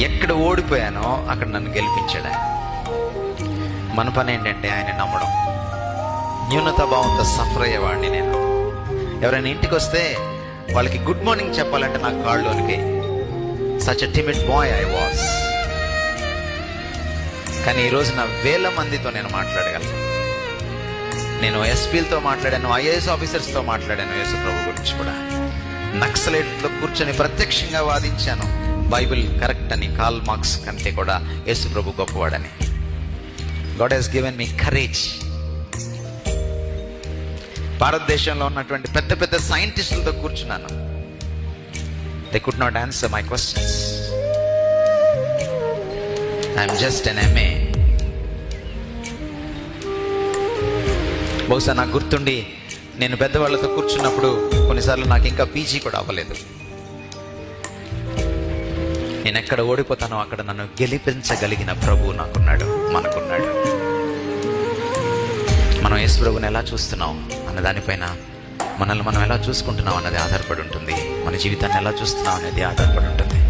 ఎక్కడ ఓడిపోయానో అక్కడ నన్ను గెలిపించాడు ఆయన. మన పని ఏంటంటే ఆయన నమ్మడం. న్యూనతా భావంతో సఫర్ అయ్యేవాడిని నేను. ఎవరైనా ఇంటికి వస్తే వాళ్ళకి గుడ్ మార్నింగ్ చెప్పాలంటే నాకు కాళ్ళలోనికి. Such a timid boy I was. కానీ ఈరోజు నా వేల మందితో నేను మాట్లాడగలను. నేను ఎస్పీలతో మాట్లాడాను, ఐఏఎస్ ఆఫీసర్స్తో మాట్లాడాను యేసు ప్రభు గురించి కూడా. నక్సలైట్లో కూర్చొని ప్రత్యక్షంగా వాదించాను బైబిల్ కరెక్ట్ అని, కార్ల్ మార్క్స్ కంటే కూడా యేసు ప్రభు గొప్పవాడని. God has given me courage. భారతదేశంలో ఉన్నటువంటి పెద్ద పెద్ద సైంటిస్టులతో కూర్చున్నాను. They could not answer my questions. I'm just an MA. బహుశా నాకు గుర్తుండి నేను పెద్దవాళ్ళతో కూర్చున్నప్పుడు కొన్నిసార్లు నాకు ఇంకా PG కూడా అవ్వలేదు. నేను ఎక్కడ ఓడిపోతానో అక్కడ నన్ను గెలిపించగలిగిన ప్రభువు నాకున్నాడు, మనకున్నాడు. మనం యేసు ప్రభువుని ఎలా చూస్తున్నాం అన్న దానిపైన, మనల్ని మనం ఎలా చూసుకుంటున్నాం అన్నది ఆధారపడి ఉంటుంది. మన జీవితాన్ని ఎలా చూస్తున్నాం అనేది ఆధారపడి ఉంటుంది.